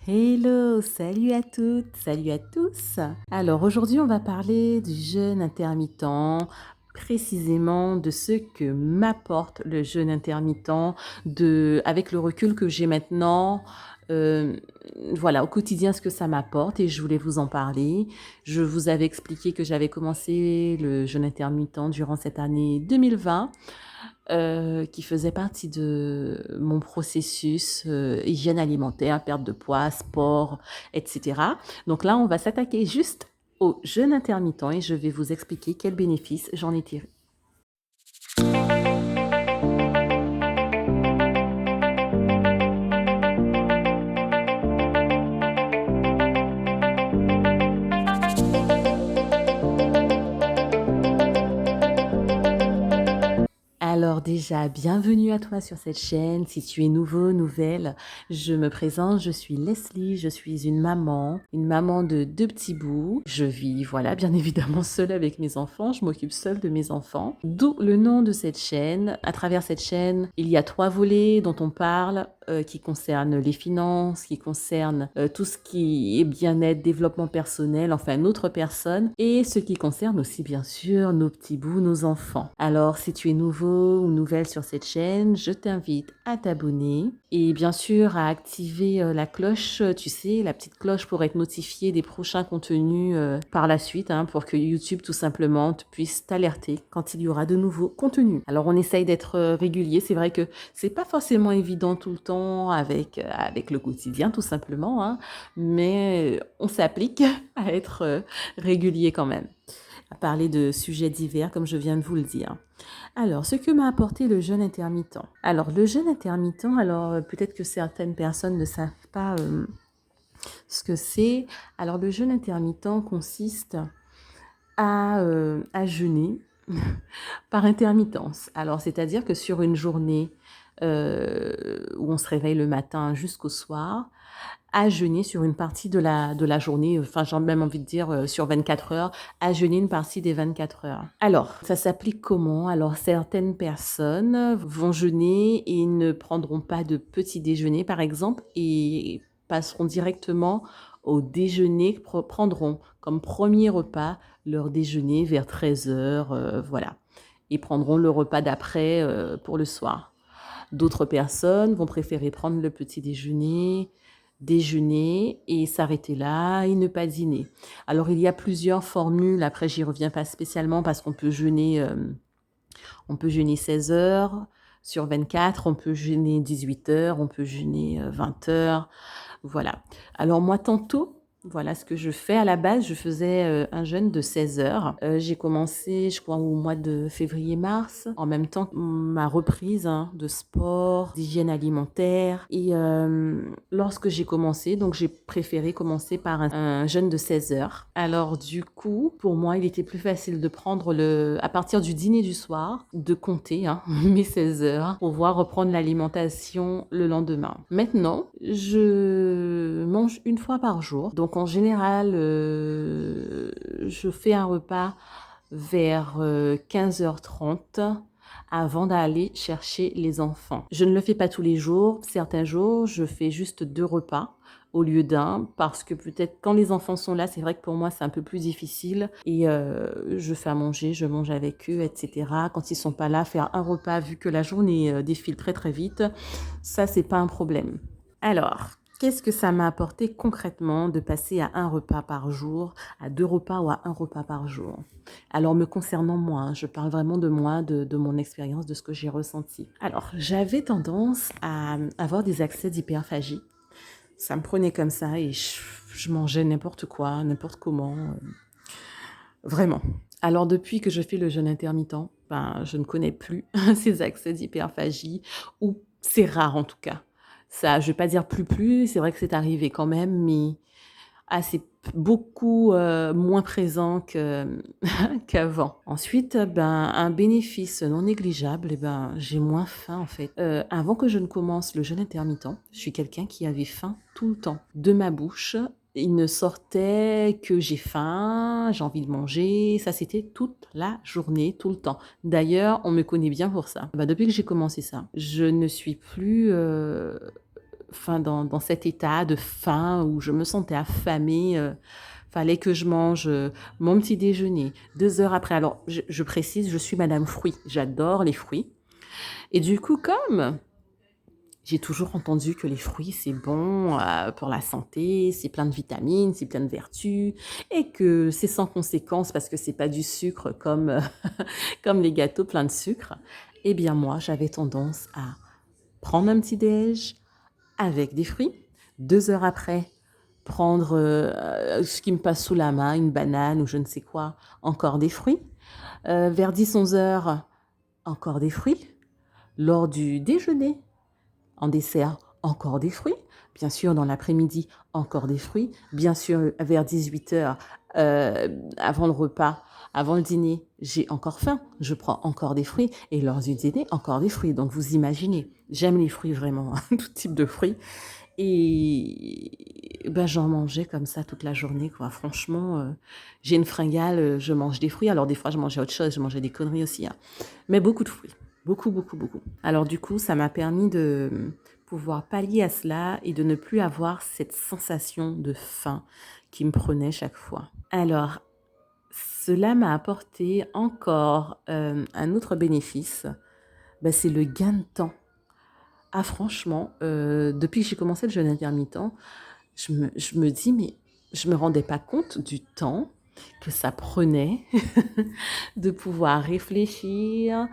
Hello, salut à toutes, salut à tous. Alors aujourd'hui, on va parler du jeûne intermittent, précisément de ce que m'apporte le jeûne intermittent, avec le recul que j'ai maintenant. euh, voilà, au quotidien, ce que ça m'apporte et je voulais vous en parler. Je vous avais expliqué que j'avais commencé le jeûne intermittent durant cette année 2020 qui faisait partie de mon processus hygiène alimentaire, perte de poids, sport, etc. Donc là, on va s'attaquer juste au jeûne intermittent et je vais vous expliquer quels bénéfices j'en ai tiré. Alors déjà, bienvenue à toi sur cette chaîne. Si tu es nouveau, nouvelle, je me présente, je suis Leslie, je suis une maman de deux petits bouts. Je vis, voilà, bien évidemment seule avec mes enfants, je m'occupe seule de mes enfants. D'où le nom de cette chaîne. À travers cette chaîne, il y a trois volets dont on parle, qui concernent les finances, qui concernent tout ce qui est bien-être, développement personnel, enfin notre personne, et ce qui concerne aussi bien sûr nos petits bouts, nos enfants. Alors si tu es nouveau ou nouvelle sur cette chaîne, je t'invite à t'abonner et bien sûr à activer la cloche, tu sais, la petite cloche pour être notifié des prochains contenus par la suite, pour que YouTube tout simplement puisse t'alerter quand il y aura de nouveaux contenus. Alors on essaye d'être régulier, c'est vrai que c'est pas forcément évident tout le temps avec le quotidien tout simplement, mais on s'applique à être régulier quand même, à parler de sujets divers comme je viens de vous le dire. Alors, ce que m'a apporté le jeûne intermittent. Alors, le jeûne intermittent, peut-être que certaines personnes ne savent pas ce que c'est. Alors, le jeûne intermittent consiste à jeûner par intermittence. Alors, c'est-à-dire que sur une journée où on se réveille le matin jusqu'au soir, à jeûner sur une partie de la journée, enfin j'ai même envie de dire sur 24 heures, à jeûner une partie des 24 heures. Alors, ça s'applique comment? Alors, certaines personnes vont jeûner et ne prendront pas de petit déjeuner, par exemple, et passeront directement au déjeuner, prendront comme premier repas leur déjeuner vers 13 heures, voilà, et prendront le repas d'après pour le soir. D'autres personnes vont préférer prendre le petit déjeuner, déjeuner et s'arrêter là et ne pas dîner. Alors, il y a plusieurs formules. Après, j'y reviens pas spécialement parce on peut jeûner 16 heures sur 24, on peut jeûner 18 heures, on peut jeûner 20 heures. Voilà. Alors, moi, tantôt, voilà ce que je fais. À la base, je faisais un jeûne de 16 heures. J'ai commencé, je crois, au mois de février-mars, en même temps que ma reprise de sport, d'hygiène alimentaire. Et lorsque j'ai commencé, donc j'ai préféré commencer par un jeûne de 16 heures. Alors du coup, pour moi, il était plus facile de prendre à partir du dîner du soir, de compter mes 16 heures pour pouvoir reprendre l'alimentation le lendemain. Maintenant, je mange une fois par jour. Donc en général, je fais un repas vers 15h30 avant d'aller chercher les enfants. Je ne le fais pas tous les jours. Certains jours, je fais juste 2 repas au lieu d'un, parce que peut-être quand les enfants sont là, c'est vrai que pour moi c'est un peu plus difficile et je fais à manger, je mange avec eux, etc. Quand ils sont pas là, faire un repas vu que la journée défile très très vite, ça c'est pas un problème. Alors, qu'est-ce que ça m'a apporté concrètement de passer à un repas par jour, à 2 repas ou à un repas par jour? Alors, me concernant moi, je parle vraiment de moi, de mon expérience, de ce que j'ai ressenti. Alors, j'avais tendance à avoir des accès d'hyperphagie. Ça me prenait comme ça et je mangeais n'importe quoi, n'importe comment, vraiment. Alors, depuis que je fais le jeûne intermittent, je ne connais plus ces accès d'hyperphagie, ou c'est rare en tout cas. Ça, je vais pas dire plus, c'est vrai que c'est arrivé quand même, mais c'est beaucoup moins présent qu'avant. Ensuite, un bénéfice non négligeable, j'ai moins faim en fait. Avant que je ne commence le jeûne intermittent, je suis quelqu'un qui avait faim tout le temps. De ma bouche, il ne sortait que j'ai faim, j'ai envie de manger. Ça, c'était toute la journée, tout le temps. D'ailleurs, on me connaît bien pour ça. Depuis que j'ai commencé ça, je ne suis plus enfin, dans cet état de faim où je me sentais affamée. Fallait que je mange mon petit déjeuner 2 heures après. Alors, je précise, je suis Madame Fruit. J'adore les fruits. Et du coup, comme j'ai toujours entendu que les fruits, c'est bon pour la santé, c'est plein de vitamines, c'est plein de vertus, et que c'est sans conséquence parce que c'est pas du sucre comme, comme les gâteaux pleins de sucre, eh bien moi, j'avais tendance à prendre un petit déj avec des fruits. 2 heures après, prendre ce qui me passe sous la main, une banane ou je ne sais quoi, encore des fruits. Vers 10-11 heures, encore des fruits. Lors du déjeuner, en dessert, encore des fruits. Bien sûr, dans l'après-midi, encore des fruits. Bien sûr, vers 18 heures, avant le repas, avant le dîner, j'ai encore faim. Je prends encore des fruits. Et lors du dîner, encore des fruits. Donc, vous imaginez, j'aime les fruits vraiment, tout type de fruits. Et ben, j'en mangeais comme ça toute la journée, quoi. Franchement, j'ai une fringale, je mange des fruits. Alors, des fois, je mangeais autre chose, je mangeais des conneries aussi, hein. Mais beaucoup de fruits. Beaucoup, beaucoup, beaucoup. Alors, du coup, ça m'a permis de pouvoir pallier à cela et de ne plus avoir cette sensation de faim qui me prenait chaque fois. Alors, cela m'a apporté encore un autre bénéfice, ben, c'est le gain de temps. Ah franchement, depuis que j'ai commencé le jeûne intermittent, je me dis: «Mais je me rendais pas compte du temps que ça prenait de pouvoir réfléchir,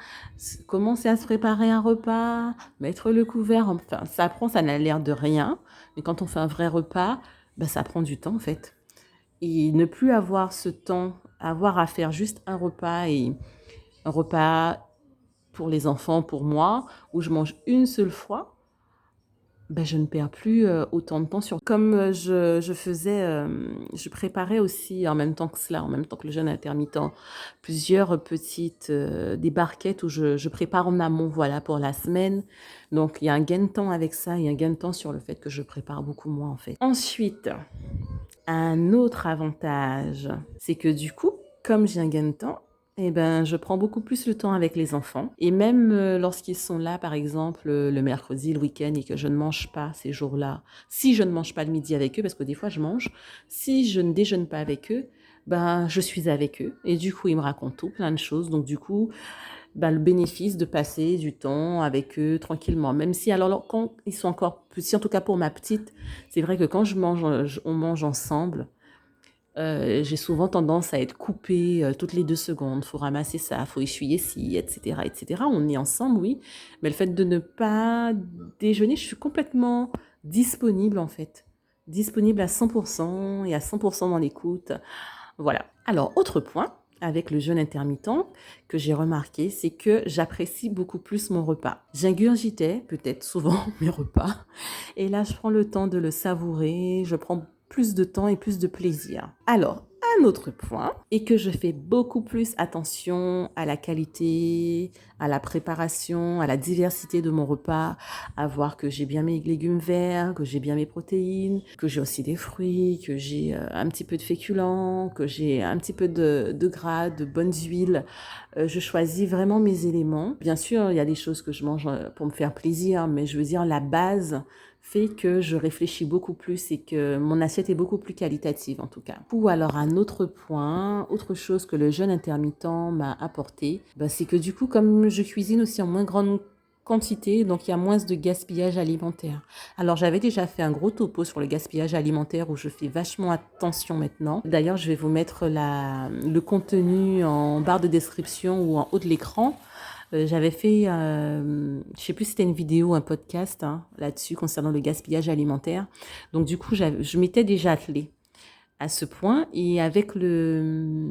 commencer à se préparer un repas, mettre le couvert». Enfin, ça n'a l'air de rien, mais quand on fait un vrai repas, bah, ça prend du temps, en fait. Et ne plus avoir ce temps, avoir à faire juste un repas et un repas pour les enfants, pour moi, où je mange une seule fois, ben je ne perds plus, autant de temps sur comme, je faisais, je préparais aussi en même temps que cela, en même temps que le jeûne intermittent, plusieurs petites, des barquettes où je prépare en amont, voilà, pour la semaine. Donc il y a un gain de temps avec ça, il y a un gain de temps sur le fait que je prépare beaucoup moins, en fait. Ensuite, un autre avantage, c'est que du coup, comme j'ai un gain de temps, eh ben, je prends beaucoup plus le temps avec les enfants. Et même lorsqu'ils sont là, par exemple, le mercredi, le week-end, et que je ne mange pas ces jours-là, si je ne mange pas le midi avec eux, parce que des fois je mange, si je ne déjeune pas avec eux, ben, je suis avec eux. Et du coup, ils me racontent tout, plein de choses. Donc du coup, ben, le bénéfice de passer du temps avec eux tranquillement. Même si, alors, quand ils sont encore petits, en tout cas pour ma petite, c'est vrai que quand je mange, on mange ensemble, j'ai souvent tendance à être coupée toutes les 2 secondes. Faut ramasser ça, faut essuyer ci, etc., etc. On est ensemble, oui, mais le fait de ne pas déjeuner, je suis complètement disponible en fait. Disponible à 100% et à 100% dans l'écoute. Voilà. Alors, autre point avec le jeûne intermittent que j'ai remarqué, c'est que j'apprécie beaucoup plus mon repas. J'ingurgitais peut-être souvent mes repas et là, je prends le temps de le savourer, je prends plus de temps et plus de plaisir. Alors, un autre point est que je fais beaucoup plus attention à la qualité, à la préparation, à la diversité de mon repas, à voir que j'ai bien mes légumes verts, que j'ai bien mes protéines, que j'ai aussi des fruits, que j'ai un petit peu de féculents, que j'ai un petit peu de gras, de bonnes huiles. Je choisis vraiment mes éléments. Bien sûr, il y a des choses que je mange pour me faire plaisir, mais je veux dire, la base fait que je réfléchis beaucoup plus et que mon assiette est beaucoup plus qualitative en tout cas. Ou alors un autre point, autre chose que le jeûne intermittent m'a apporté, bah, c'est que du coup comme je cuisine aussi en moins grande quantité, donc il y a moins de gaspillage alimentaire. Alors j'avais déjà fait un gros topo sur le gaspillage alimentaire où je fais vachement attention maintenant. D'ailleurs je vais vous mettre le contenu en barre de description ou en haut de l'écran. J'avais fait, je sais plus si c'était une vidéo ou un podcast hein, là-dessus concernant le gaspillage alimentaire. Donc du coup, je m'étais déjà attelée à ce point et avec le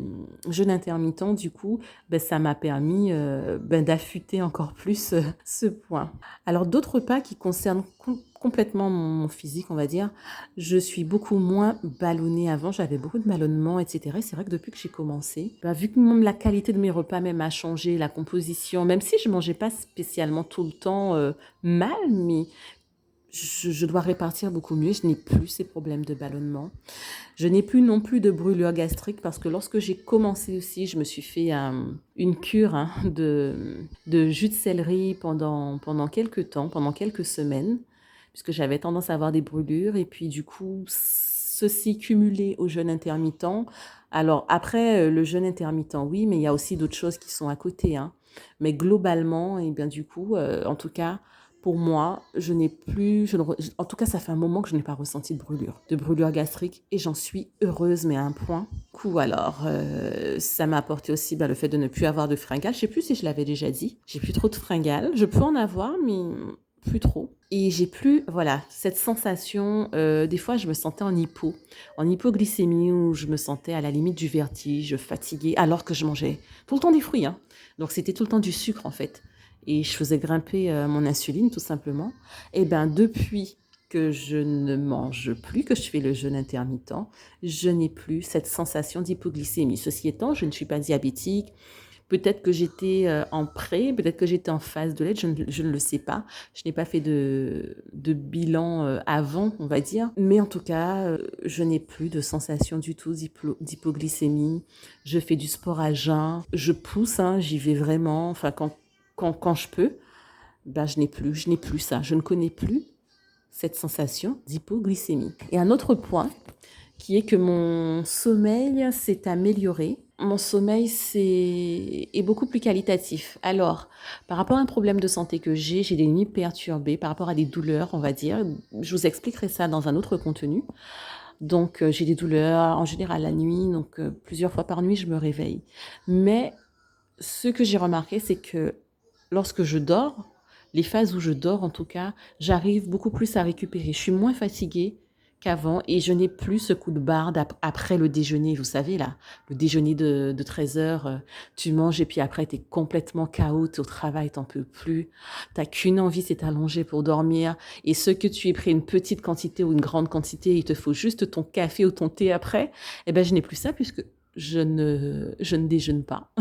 jeûne intermittent, du coup, ben, ça m'a permis ben, d'affûter encore plus ce point. Alors d'autres pas qui concernent complètement mon physique, on va dire, je suis beaucoup moins ballonnée avant, j'avais beaucoup de ballonnements, etc. Et c'est vrai que depuis que j'ai commencé, ben, vu que même la qualité de mes repas même a changé, la composition, même si je mangeais pas spécialement tout le temps mal, mais je dois répartir beaucoup mieux, je n'ai plus ces problèmes de ballonnement. Je n'ai plus non plus de brûlure gastrique parce que lorsque j'ai commencé aussi, je me suis fait une cure hein, de jus de céleri pendant quelques temps, pendant quelques semaines. puisque j'avais tendance à avoir des brûlures. Et puis du coup, ceci cumulé au jeûne intermittent. Alors après, le jeûne intermittent, oui, mais il y a aussi d'autres choses qui sont à côté, hein. Mais globalement, et bien du coup, en tout cas, pour moi, je n'ai plus, en tout cas, ça fait un moment que je n'ai pas ressenti de brûlure gastrique, et j'en suis heureuse, mais à un point. Coup, alors, ça m'a apporté aussi le fait de ne plus avoir de fringales. Je sais plus si je l'avais déjà dit. J'ai plus trop de fringales. Je peux en avoir, mais plus trop. Et j'ai plus, voilà, cette sensation. Des fois, je me sentais en hypoglycémie, où je me sentais à la limite du vertige, fatiguée, alors que je mangeais tout le temps des fruits, hein. Donc, c'était tout le temps du sucre, en fait. Et je faisais grimper mon insuline, tout simplement. Et bien, depuis que je ne mange plus, que je fais le jeûne intermittent, je n'ai plus cette sensation d'hypoglycémie. Ceci étant, je ne suis pas diabétique. Peut-être que j'étais en pré, peut-être que j'étais en phase de l'aide, je ne le sais pas. Je n'ai pas fait de bilan avant, on va dire. Mais en tout cas, je n'ai plus de sensation du tout d'hypoglycémie. Je fais du sport à jeun. Je pousse, hein, j'y vais vraiment. Enfin, quand je peux, ben, je n'ai plus ça. Je ne connais plus cette sensation d'hypoglycémie. Et un autre point qui est que mon sommeil s'est amélioré. Mon sommeil est beaucoup plus qualitatif. Alors, par rapport à un problème de santé que j'ai des nuits perturbées, par rapport à des douleurs, on va dire. Je vous expliquerai ça dans un autre contenu. Donc, j'ai des douleurs en général la nuit, donc plusieurs fois par nuit, je me réveille. Mais ce que j'ai remarqué, c'est que lorsque je dors, les phases où je dors en tout cas, j'arrive beaucoup plus à récupérer. Je suis moins fatiguée qu'avant et je n'ai plus ce coup de barre après le déjeuner. Vous savez, là, le déjeuner de 13 heures, tu manges et puis après, tu es complètement KO, t'es au travail, t'en peux plus. T'as qu'une envie, c'est t'allonger pour dormir. Et ce que tu aies pris une petite quantité ou une grande quantité, il te faut juste ton café ou ton thé après, eh ben, je n'ai plus ça puisque je ne déjeune pas.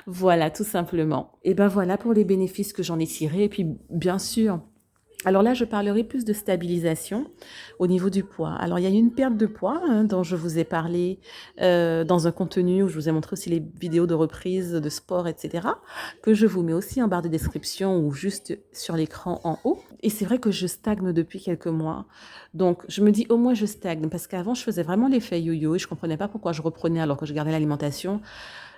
Voilà, tout simplement. Et ben voilà pour les bénéfices que j'en ai tirés. Et puis, bien sûr, alors là, je parlerai plus de stabilisation au niveau du poids. Alors, il y a une perte de poids hein, dont je vous ai parlé dans un contenu où je vous ai montré aussi les vidéos de reprise de sport, etc., que je vous mets aussi en barre de description ou juste sur l'écran en haut. Et c'est vrai que je stagne depuis quelques mois. Donc, je me dis au moins je stagne parce qu'avant, je faisais vraiment l'effet yo-yo et je ne comprenais pas pourquoi je reprenais alors que je gardais l'alimentation.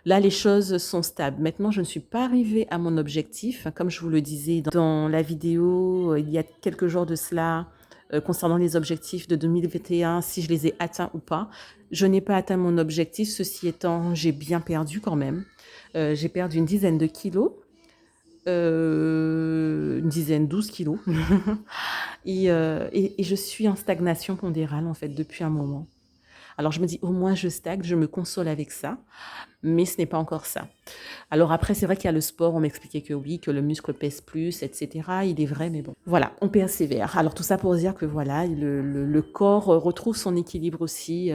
Là, les choses sont stables. Maintenant, je ne suis pas arrivée à mon objectif. Comme je vous le disais dans la vidéo, il y a quelques jours de cela, concernant les objectifs de 2021, si je les ai atteints ou pas. Je n'ai pas atteint mon objectif. Ceci étant, j'ai bien perdu quand même. J'ai perdu une dizaine de kilos. Une dizaine, 12 kilos. Et je suis en stagnation pondérale, en fait, depuis un moment. Alors, je me dis, au moins, je stagne, je me console avec ça. Mais ce n'est pas encore ça. Alors après, c'est vrai qu'il y a le sport, on m'expliquait que oui, que le muscle pèse plus, etc. Il est vrai, mais bon. Voilà, on persévère. Alors tout ça pour dire que voilà, le corps retrouve son équilibre aussi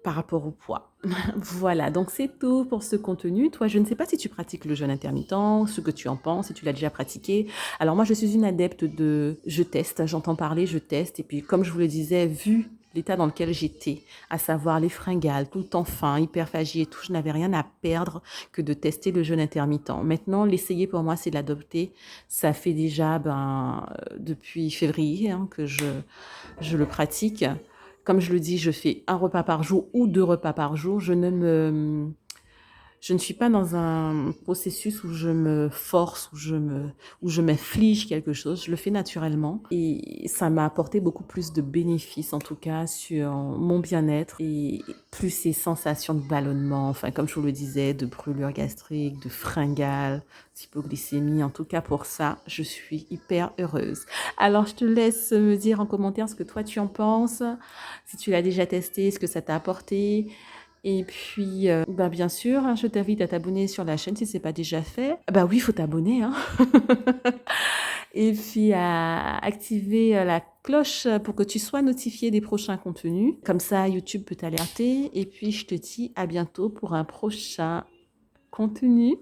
par rapport au poids. Voilà, donc c'est tout pour ce contenu. Toi, je ne sais pas si tu pratiques le jeûne intermittent, ce que tu en penses, si tu l'as déjà pratiqué. Alors moi, je suis une adepte de... Je teste, j'entends parler, je teste. Et puis comme je vous le disais, vu l'état dans lequel j'étais, à savoir les fringales, tout le temps faim, hyperphagie et tout, je n'avais rien à perdre que de tester le jeûne intermittent. Maintenant, l'essayer pour moi, c'est l'adopter. Ça fait déjà depuis février hein, que je le pratique. Comme je le dis, je fais un repas par jour ou 2 repas par jour. Je ne suis pas dans un processus où je me force, où je m'inflige quelque chose. Je le fais naturellement et ça m'a apporté beaucoup plus de bénéfices, en tout cas, sur mon bien-être et plus ces sensations de ballonnement, enfin, comme je vous le disais, de brûlure gastrique, de fringales, d'hypoglycémie. En tout cas, pour ça, je suis hyper heureuse. Alors, je te laisse me dire en commentaire ce que toi, tu en penses, si tu l'as déjà testé, ce que ça t'a apporté. Et puis, bien sûr, hein, je t'invite à t'abonner sur la chaîne si ce n'est pas déjà fait. Bah oui, il faut t'abonner. Hein. Et puis, à activer la cloche pour que tu sois notifié des prochains contenus. Comme ça, YouTube peut t'alerter. Et puis, je te dis à bientôt pour un prochain contenu.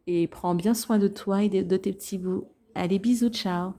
Et prends bien soin de toi et de tes petits bouts. Allez, bisous, ciao.